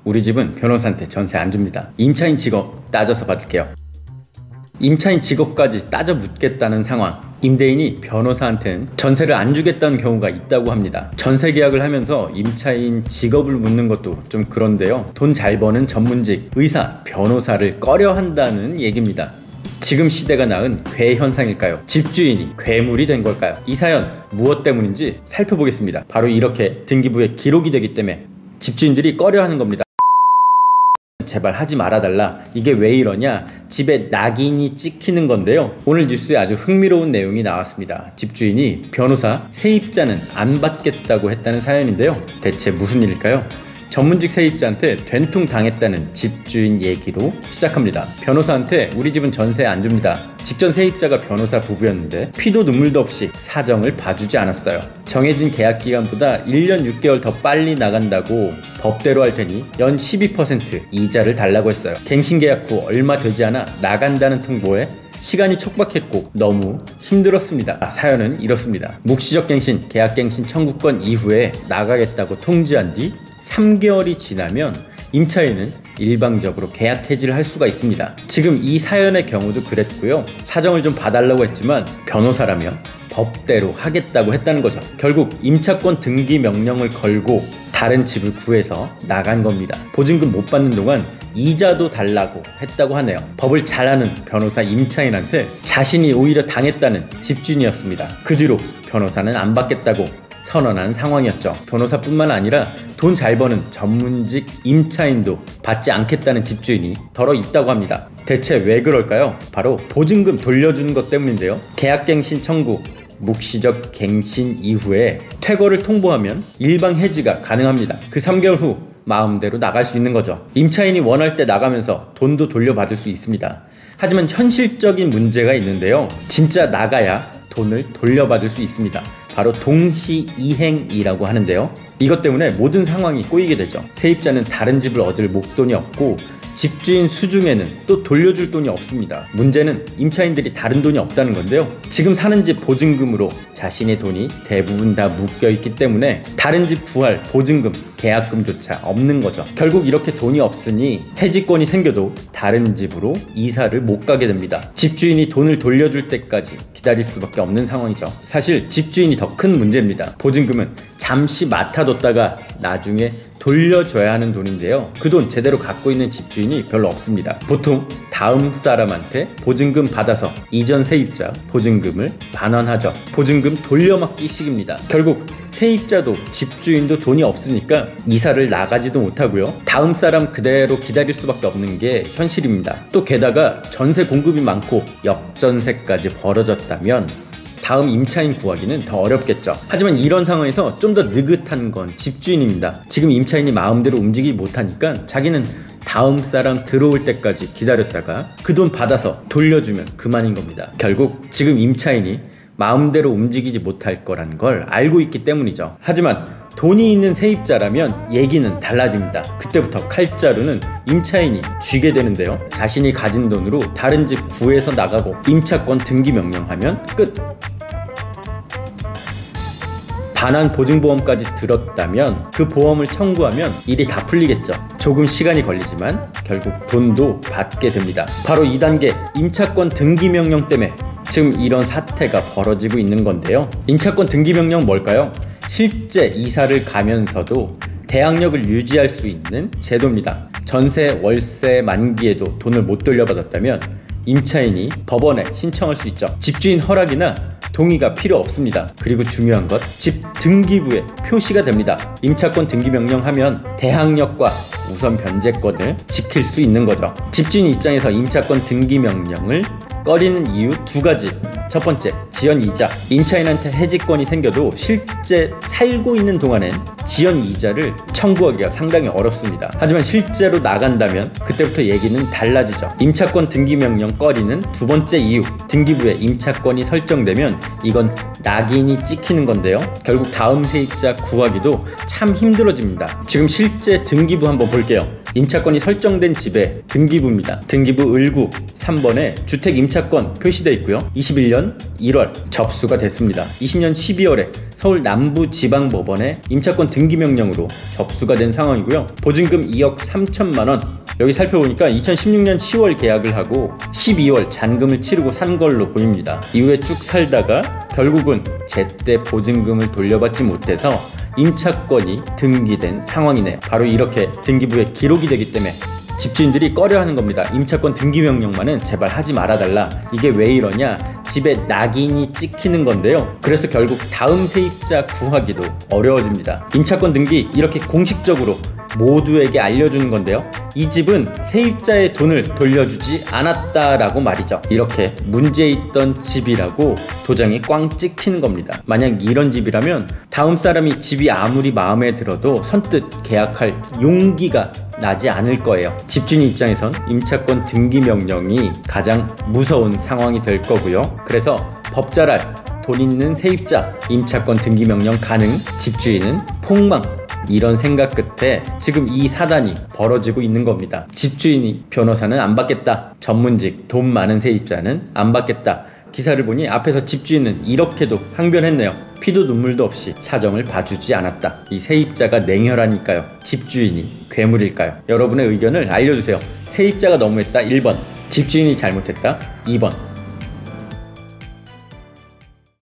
우리 집은 변호사한테 전세 안 줍니다. 임차인 직업 따져서 받을게요. 임차인 직업까지 따져 묻겠다는 상황. 임대인이 변호사한테는 전세를 안 주겠다는 경우가 있다고 합니다. 전세 계약을 하면서 임차인 직업을 묻는 것도 좀 그런데요. 돈 잘 버는 전문직, 의사, 변호사를 꺼려 한다는 얘기입니다. 지금 시대가 낳은 괴 현상일까요? 집주인이 괴물이 된 걸까요? 이 사연 무엇 때문인지 살펴보겠습니다. 바로 이렇게 등기부에 기록이 되기 때문에 집주인들이 꺼려하는 겁니다. 제발 하지 말아달라. 이게 왜 이러냐? 집에 낙인이 찍히는 건데요. 오늘 뉴스에 아주 흥미로운 내용이 나왔습니다. 집주인이 변호사, 세입자는 안 받겠다고 했다는 사연인데요. 대체 무슨 일일까요? 전문직 세입자한테 된통 당했다는 집주인 얘기로 시작합니다. 변호사한테 우리 집은 전세 안 줍니다. 직전 세입자가 변호사 부부였는데 피도 눈물도 없이 사정을 봐주지 않았어요. 정해진 계약기간보다 1년 6개월 더 빨리 나간다고 법대로 할 테니 연 12% 이자를 달라고 했어요. 갱신계약 후 얼마 되지 않아 나간다는 통보에 시간이 촉박했고 너무 힘들었습니다. 사연은 이렇습니다. 묵시적 갱신, 계약갱신 청구권 이후에 나가겠다고 통지한 뒤 3개월이 지나면 임차인은 일방적으로 계약 해지를 할 수가 있습니다. 지금 이 사연의 경우도 그랬고요. 사정을 좀 봐달라고 했지만 변호사라면 법대로 하겠다고 했다는 거죠. 결국 임차권 등기 명령을 걸고 다른 집을 구해서 나간 겁니다. 보증금 못 받는 동안 이자도 달라고 했다고 하네요. 법을 잘 아는 변호사 임차인한테 자신이 오히려 당했다는 집주인이었습니다. 그 뒤로 변호사는 안 받겠다고 선언한 상황이었죠. 변호사뿐만 아니라 돈 잘 버는 전문직 임차인도 받지 않겠다는 집주인이 덜어 있다고 합니다. 대체 왜 그럴까요? 바로 보증금 돌려주는 것 때문인데요. 계약갱신 청구, 묵시적 갱신 이후에 퇴거를 통보하면 일방 해지가 가능합니다. 그 3개월 후 마음대로 나갈 수 있는 거죠. 임차인이 원할 때 나가면서 돈도 돌려받을 수 있습니다. 하지만 현실적인 문제가 있는데요. 진짜 나가야 돈을 돌려받을 수 있습니다. 바로 동시이행이라고 하는데요. 이것 때문에 모든 상황이 꼬이게 되죠. 세입자는 다른 집을 얻을 목돈이 없고 집주인 수중에는 또 돌려줄 돈이 없습니다. 문제는 임차인들이 다른 돈이 없다는 건데요. 지금 사는 집 보증금으로 자신의 돈이 대부분 다 묶여있기 때문에 다른 집 구할 보증금, 계약금조차 없는 거죠. 결국 이렇게 돈이 없으니 해지권이 생겨도 다른 집으로 이사를 못 가게 됩니다. 집주인이 돈을 돌려줄 때까지 기다릴 수밖에 없는 상황이죠. 사실 집주인이 더 큰 문제입니다. 보증금은 잠시 맡아뒀다가 나중에 돌려줘야 하는 돈인데요. 그 돈 제대로 갖고 있는 집주인이 별로 없습니다. 보통 다음 사람한테 보증금 받아서 이전 세입자 보증금을 반환하죠. 보증금 돌려막기 식입니다. 결국 세입자도 집주인도 돈이 없으니까 이사를 나가지도 못하고요. 다음 사람 그대로 기다릴 수밖에 없는 게 현실입니다. 또 게다가 전세 공급이 많고 역전세까지 벌어졌다면 다음 임차인 구하기는 더 어렵겠죠. 하지만 이런 상황에서 좀 더 느긋한 건 집주인입니다. 지금 임차인이 마음대로 움직이지 못하니까 자기는 다음 사람 들어올 때까지 기다렸다가 그 돈 받아서 돌려주면 그만인 겁니다. 결국 지금 임차인이 마음대로 움직이지 못할 거란 걸 알고 있기 때문이죠. 하지만 돈이 있는 세입자라면 얘기는 달라집니다. 그때부터 칼자루는 임차인이 쥐게 되는데요. 자신이 가진 돈으로 다른 집 구해서 나가고 임차권 등기 명령하면 끝! 반환 보증보험까지 들었다면 그 보험을 청구하면 일이 다 풀리겠죠. 조금 시간이 걸리지만 결국 돈도 받게 됩니다. 바로 2단계 임차권 등기명령 때문에 지금 이런 사태가 벌어지고 있는 건데요. 임차권 등기명령 뭘까요? 실제 이사를 가면서도 대항력을 유지할 수 있는 제도입니다. 전세, 월세 만기에도 돈을 못 돌려받았다면 임차인이 법원에 신청할 수 있죠. 집주인 허락이나 동의가 필요 없습니다. 그리고 중요한 것, 집 등기부에 표시가 됩니다. 임차권 등기 명령하면 대항력과 우선 변제권을 지킬 수 있는 거죠. 집주인 입장에서 임차권 등기 명령을 꺼리는 이유 2가지. 첫 번째, 지연이자. 임차인한테 해지권이 생겨도 실제 살고 있는 동안엔 지연이자를 청구하기가 상당히 어렵습니다. 하지만 실제로 나간다면 그때부터 얘기는 달라지죠. 임차권 등기명령 꺼리는 2번째 이유. 등기부에 임차권이 설정되면 이건 낙인이 찍히는 건데요. 결국 다음 세입자 구하기도 참 힘들어집니다. 지금 실제 등기부 한번 볼게요. 임차권이 설정된 집의 등기부입니다. 등기부 을구 3번에 주택 임차권 표시되어 있고요. 21년 1월 접수가 됐습니다. 20년 12월에 서울 남부지방법원에 임차권 등기명령으로 접수가 된 상황이고요. 보증금 2억 3천만 원. 여기 살펴보니까 2016년 10월 계약을 하고 12월 잔금을 치르고 산 걸로 보입니다. 이후에 쭉 살다가 결국은 제때 보증금을 돌려받지 못해서 임차권이 등기된 상황이네요. 바로 이렇게 등기부에 기록이 되기 때문에 집주인들이 꺼려하는 겁니다. 임차권 등기명령만은 제발 하지 말아달라. 이게 왜 이러냐? 집에 낙인이 찍히는 건데요. 그래서 결국 다음 세입자 구하기도 어려워집니다. 임차권 등기 이렇게 공식적으로 모두에게 알려주는 건데요. 이 집은 세입자의 돈을 돌려주지 않았다라고 말이죠. 이렇게 문제 있던 집이라고 도장이 꽝 찍히는 겁니다. 만약 이런 집이라면 다음 사람이 집이 아무리 마음에 들어도 선뜻 계약할 용기가 나지 않을 거예요. 집주인 입장에선 임차권 등기 명령이 가장 무서운 상황이 될 거고요. 그래서 법잘알 돈 있는 세입자 임차권 등기 명령 가능, 집주인은 폭망. 이런 생각 끝에 지금 이 사단이 벌어지고 있는 겁니다. 집주인이 변호사는 안 받겠다. 전문직 돈 많은 세입자는 안 받겠다. 기사를 보니 앞에서 집주인은 이렇게도 항변했네요. 피도 눈물도 없이 사정을 봐주지 않았다. 이 세입자가 냉혈하니까요. 집주인이 괴물일까요? 여러분의 의견을 알려주세요. 세입자가 너무했다 1번, 집주인이 잘못했다 2번.